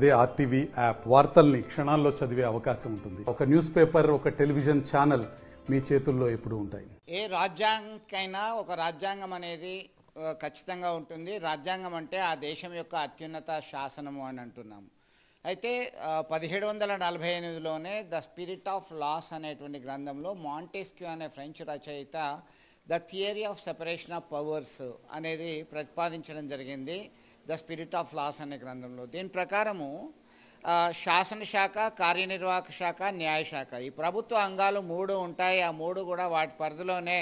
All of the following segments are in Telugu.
అదే ఆర్టీవీ యాప్ వార్తల్ని క్షణాల్లో చదివే అవకాశం ఉంటుంది. ఒక న్యూస్ పేపర్, ఒక టెలివిజన్ ఛానల్ మీ చేతుల్లో ఎప్పుడూ ఉంటాయి. ఏ రాజ్యాంగకైనా ఒక రాజ్యాంగం అనేది ఖచ్చితంగా ఉంటుంది. రాజ్యాంగం అంటే ఆ దేశం యొక్క అత్యున్నత శాసనము అని అంటున్నాము. అయితే 1748లోనే ద స్పిరిట్ ఆఫ్ లాస్ అనేటువంటి గ్రంథంలో మాంటెస్క్యూ అనే ఫ్రెంచ్ రచయిత the theory of separation of powers అనేది ప్రతిపాదించడం జరిగింది. ద స్పిరిట్ ఆఫ్ లాస్ అనే గ్రంథంలో దీని ప్రకారము శాసనశాఖ, కార్యనిర్వాహక శాఖ, న్యాయశాఖ ఈ ప్రభుత్వ అంగాలు మూడు ఉంటాయి. ఆ మూడు కూడా వాటి పరిధిలోనే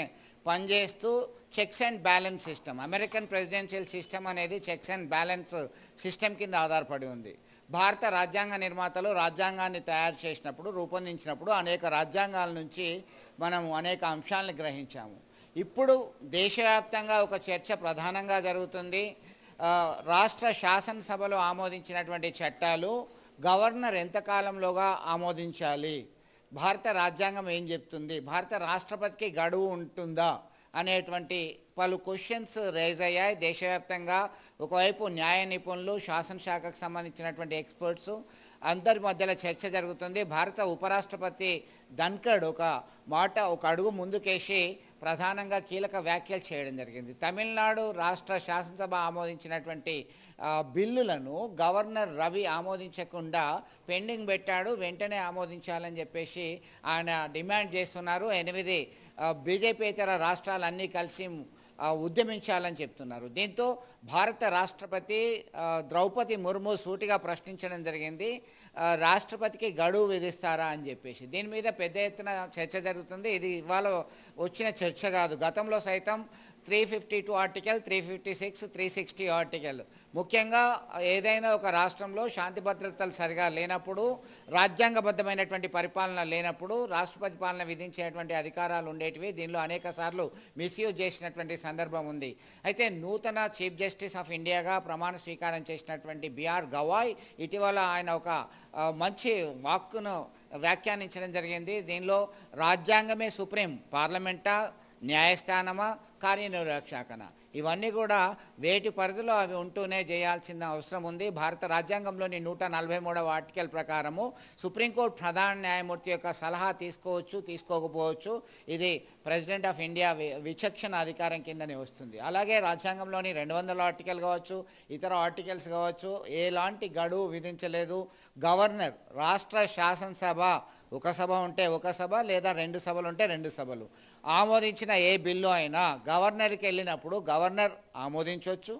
పనిచేస్తూ checks and balance system, American presidential system అనేది చెక్స్ అండ్ బ్యాలెన్స్ సిస్టమ్ కింద ఆధారపడి ఉంది. భారత రాజ్యాంగ నిర్మాతలు రాజ్యాంగాన్ని తయారు చేసినప్పుడు, రూపొందించినప్పుడు అనేక రాజ్యాంగాల నుంచి మనము అనేక అంశాలను గ్రహించాము. ఇప్పుడు దేశవ్యాప్తంగా ఒక చర్చ ప్రధానంగా జరుగుతుంది. రాష్ట్ర శాసనసభలో ఆమోదించినటువంటి చట్టాలు గవర్నర్ ఎంతకాలంలోగా ఆమోదించాలి, భారత రాజ్యాంగం ఏం చెప్తుంది, భారత రాష్ట్రపతికి గడువు ఉంటుందా అనేటువంటి పలు క్వశ్చన్స్ రేజ్ అయ్యాయి దేశవ్యాప్తంగా. ఒకవైపు న్యాయ నిపుణులు, శాసనశాఖకు సంబంధించినటువంటి ఎక్స్పర్ట్స్ అందరి మధ్యలో చర్చ జరుగుతుంది. భారత ఉపరాష్ట్రపతి ధన్కడ్ ఒక అడుగు ముందుకేసి ప్రధానంగా కీలక వ్యాఖ్యలు చేయడం జరిగింది. తమిళనాడు రాష్ట్ర శాసనసభ ఆమోదించినటువంటి బిల్లులను గవర్నర్ రవి ఆమోదించకుండా పెండింగ్ పెట్టాడు, వెంటనే ఆమోదించాలని చెప్పేసి ఆయన డిమాండ్ చేస్తున్నారు. 8 బీజేపీయేతర రాష్ట్రాలన్నీ కలిసి ఉద్యమించాలని చెప్తున్నారు. దీంతో భారత రాష్ట్రపతి ద్రౌపది ముర్ము సూటిగా ప్రశ్నించడం జరిగింది, రాష్ట్రపతికి గడువు విధిస్తారా అని చెప్పేసి. దీని మీద పెద్ద ఎత్తున చర్చ జరుగుతుంది. ఇది ఇవాళ వచ్చిన చర్చ కాదు. గతంలో సైతం 352 ఆర్టికల్, 356, 360 ఆర్టికల్, ముఖ్యంగా ఏదైనా ఒక రాష్ట్రంలో శాంతి భద్రతలు సరిగా లేనప్పుడు, రాజ్యాంగబద్ధమైనటువంటి పరిపాలన లేనప్పుడు రాష్ట్రపతి పాలన విధించేటువంటి అధికారాలు ఉండేటివి. దీనిలో అనేక సార్లు మిస్యూజ్ చేసినటువంటి సందర్భం ఉంది. అయితే నూతన చీఫ్ జస్టిస్ ఆఫ్ ఇండియాగా ప్రమాణ స్వీకారం చేసినటువంటి బిఆర్ గవాయ్ ఇటీవల ఆయన ఒక మంచి వాక్కును వ్యాఖ్యానించడం జరిగింది. దీనిలో రాజ్యాంగమే సుప్రీం, పార్లమెంటా, న్యాయస్థానమా, కార్యనిర్వాహక శాఖనా, ఇవన్నీ కూడా వేటి పరిధిలో అవి ఉంటూనే చేయాల్సిన అవసరం ఉంది. భారత రాజ్యాంగంలోని 143వ ఆర్టికల్ ప్రకారము సుప్రీంకోర్టు ప్రధాన న్యాయమూర్తి యొక్క సలహా తీసుకోవచ్చు, తీసుకోకపోవచ్చు. ఇది ప్రెసిడెంట్ ఆఫ్ ఇండియా విచక్షణ అధికారం కిందనే వస్తుంది. అలాగే రాజ్యాంగంలోని 200వ ఆర్టికల్ కావచ్చు, ఇతర ఆర్టికల్స్ కావచ్చు, ఎలాంటి గడువు విధించలేదు. గవర్నర్, రాష్ట్ర శాసనసభ ఒక సభ ఉంటే ఒక సభ, లేదా 2 సభలు ఉంటే 2 సభలు ఆమోదించిన ఏ బిల్లు అయినా గవర్నర్కి వెళ్ళినప్పుడు గవర్నర్ ఆమోదించవచ్చు,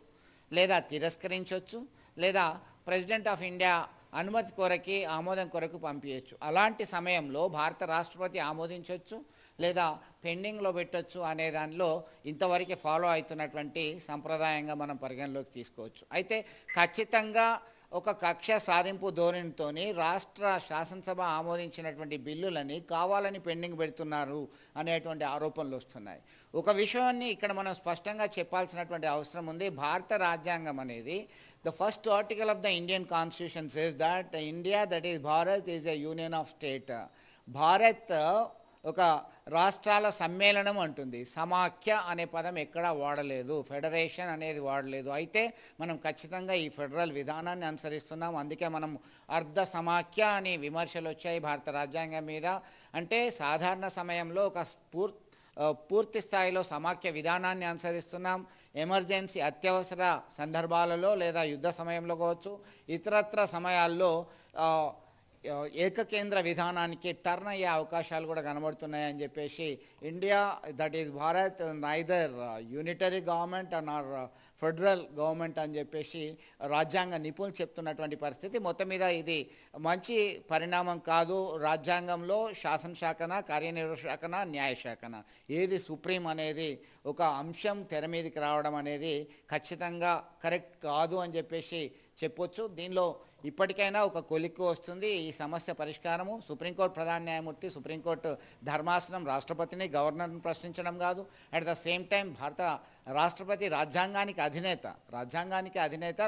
లేదా తిరస్కరించవచ్చు, లేదా ప్రెసిడెంట్ ఆఫ్ ఇండియా అనుమతి కొరకి, ఆమోదం కొరకు పంపించవచ్చు. అలాంటి సమయంలో భారత రాష్ట్రపతి ఆమోదించవచ్చు లేదా పెండింగ్లో పెట్టవచ్చు అనే దానిలో ఇంతవరకు ఫాలో అవుతున్నటువంటి సంప్రదాయంగా మనం పరిగణలోకి తీసుకోవచ్చు. అయితే ఖచ్చితంగా ఒక కక్ష సాధింపు ధోరణితో రాష్ట్ర శాసనసభ ఆమోదించినటువంటి బిల్లులని కావాలని పెండింగ్ పెడుతున్నారు అనేటువంటి ఆరోపణలు వస్తున్నాయి. ఒక విషయాన్ని ఇక్కడ మనం స్పష్టంగా చెప్పాల్సినటువంటి అవసరం ఉంది. భారత రాజ్యాంగం అనేది the first article of the Indian constitution says that India, that is Bharat, is a union of state. Bharat ఒక రాష్ట్రాల సమ్మేళనం అంటుంది. సమాఖ్య అనే పదం ఎక్కడా వాడలేదు, ఫెడరేషన్ అనేది వాడలేదు. అయితే మనం ఖచ్చితంగా ఈ ఫెడరల్ విధానాన్ని అనుసరిస్తున్నాం. అందుకే మనం అర్ధ సమాఖ్య అని విమర్శలు వచ్చాయి భారత రాజ్యాంగం మీద. అంటే సాధారణ సమయంలో ఒక పూర్తి స్థాయిలో సమాఖ్య విధానాన్ని అనుసరిస్తున్నాం. ఎమర్జెన్సీ, అత్యవసర సందర్భాలలో లేదా యుద్ధ సమయంలో కావచ్చు, ఇతరత్ర సమయాల్లో ఏకకేంద్ర విధానానికి టర్న్ అయ్యే అవకాశాలు కూడా కనబడుతున్నాయని చెప్పేసి India, that is Bharat, neither unitary government are federal government అని చెప్పేసి రాజ్యాంగ నిపుణులు చెప్తున్నటువంటి పరిస్థితి. మొత్తం మీద ఇది మంచి పరిణామం కాదు. రాజ్యాంగంలో శాసనశాఖన, కార్యనిర్వాహక శాఖన, న్యాయశాఖన ఏది సుప్రీం అనేది ఒక అంశం తెర మీదకి రావడం అనేది ఖచ్చితంగా కరెక్ట్ కాదు అని చెప్పేసి చెప్పొచ్చు. దీనిలో ఇప్పటికైనా ఒక కొలిక్కు వస్తుంది. ఈ సమస్య పరిష్కారము సుప్రీంకోర్టు ప్రధాన న్యాయమూర్తి, సుప్రీంకోర్టు ధర్మాసనం రాష్ట్రపతిని, గవర్నర్ని ప్రశ్నించడం కాదు. అట్ ద సేమ్ టైం భారత రాష్ట్రపతి రాజ్యాంగానికి అధినేత,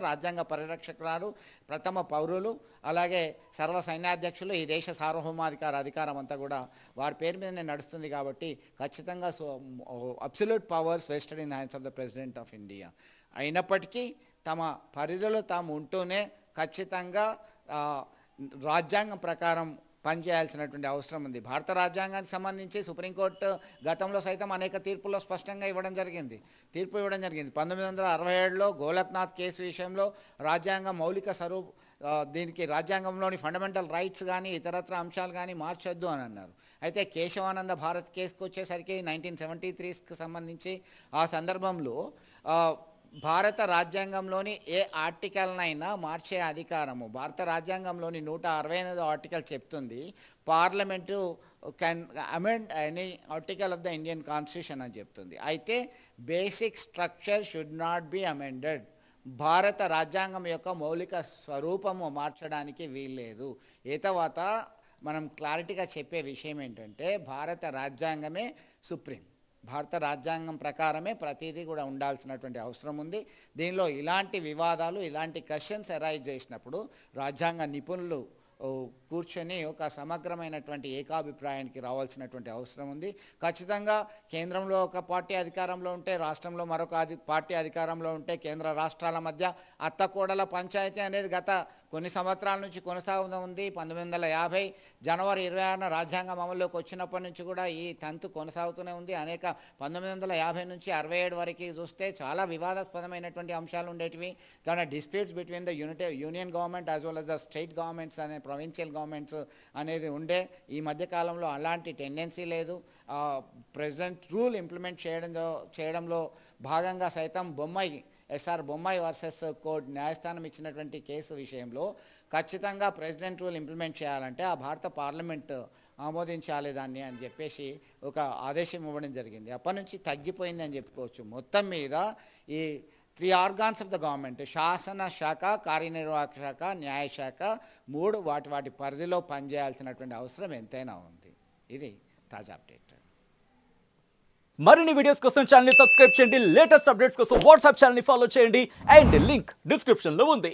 రాజ్యాంగ పరిరక్షకురాలు, ప్రథమ పౌరులు, అలాగే సర్వ సైన్యాధ్యక్షులు. ఈ దేశ సార్వభౌమాధికారం అంతా కూడా వారి పేరు మీదనే నడుస్తుంది. కాబట్టి ఖచ్చితంగా absolute powers vested in the hands of the president of India. అయినప్పటికీ తమ పరిధిలో తాము ఉంటూనే ఖచ్చితంగా రాజ్యాంగం ప్రకారం పనిచేయాల్సినటువంటి అవసరం ఉంది. భారత రాజ్యాంగానికి సంబంధించి సుప్రీంకోర్టు గతంలో సైతం అనేక తీర్పుల్లో స్పష్టంగా తీర్పు ఇవ్వడం జరిగింది. 1967లో గోలక్నాథ్ కేసు విషయంలో రాజ్యాంగ మౌలిక దీనికి రాజ్యాంగంలోని ఫండమెంటల్ రైట్స్ కానీ ఇతరత్ర అంశాలు కానీ మార్చొద్దు అని అన్నారు. అయితే కేశవానంద భారత్ కేసుకు వచ్చేసరికి 1973కి సంబంధించి ఆ సందర్భంలో భారత రాజ్యాంగంలోని ఏ ఆర్టికల్నైనా మార్చే అధికారము భారత రాజ్యాంగంలోని 168వ ఆర్టికల్ చెప్తుంది, parliament can amend any article of the Indian constitution అని చెప్తుంది. అయితే basic structure should not be amended. భారత రాజ్యాంగం యొక్క మౌలిక స్వరూపము మార్చడానికి వీల్లేదు. తర్వాత మనం క్లారిటీగా చెప్పే విషయం ఏంటంటే భారత రాజ్యాంగమే సుప్రీం. భారత రాజ్యాంగం ప్రకారమే ప్రతిదీ కూడా ఉండాల్సినటువంటి అవసరం ఉంది. దీనిలో ఇలాంటి వివాదాలు ఇలాంటి క్వశ్చన్స్ అరైజ్ చేసినప్పుడు రాజ్యాంగ నిపుణులు కూర్చొని ఒక సమగ్రమైనటువంటి ఏకాభిప్రాయానికి రావాల్సినటువంటి అవసరం ఉంది. ఖచ్చితంగా కేంద్రంలో ఒక పార్టీ అధికారంలో ఉంటే రాష్ట్రంలో మరొక పార్టీ అధికారంలో ఉంటే కేంద్ర రాష్ట్రాల మధ్య అత్తకోడల పంచాయతీ అనేది గత కొన్ని సంవత్సరాల నుంచి కొనసాగుతూ ఉంది. 1950 జనవరి 26న రాజ్యాంగం అమల్లోకి వచ్చినప్పటి నుంచి కూడా ఈ తంతు కొనసాగుతూనే ఉంది. 1950 నుంచి 67 వరకు చూస్తే చాలా వివాదాస్పదమైనటువంటి అంశాలు ఉండేటివి. దాని disputes between the union government as well as the state governments అనే ప్రొవిన్షియల్ గవర్నమెంట్స్ అనేది ఉండే. ఈ మధ్యకాలంలో అలాంటి టెండెన్సీ లేదు. ప్రెసిడెంట్ రూల్ ఇంప్లిమెంట్ చేయడంలో భాగంగా సైతం ఎస్ఆర్ బొమ్మాయి వర్సెస్ కోర్ట్ న్యాయస్థానం ఇచ్చినటువంటి కేసు విషయంలో ఖచ్చితంగా ప్రెసిడెంట్ రూల్ ఇంప్లిమెంట్ చేయాలంటే ఆ భారత పార్లమెంట్ ఆమోదించాలి దాన్ని అని చెప్పేసి ఒక ఆదేశం ఇవ్వడం జరిగింది. అప్పటి నుంచి తగ్గిపోయింది అని చెప్పుకోవచ్చు. మొత్తం మీద ఈ 3 ఆర్గాన్స్ ఆఫ్ ద గవర్నమెంట్ శాసన శాఖ, కార్యనిర్వాహక శాఖ, న్యాయశాఖ 3 వాటి పరిధిలో పనిచేయాల్సినటువంటి అవసరం ఎంతైనా ఉంది. ఇది తాజా అప్డేట్. మరిన్ని వీడియోస్ కోసం ఛానల్ ని సబ్స్క్రైబ్ చేయండి. లేటెస్ట్ అప్డేట్స్ కోసం వాట్సాప్ ఛానల్ ని ఫాలో చేయండి. అండ్ లింక్ డిస్క్రిప్షన్ లో ఉంది.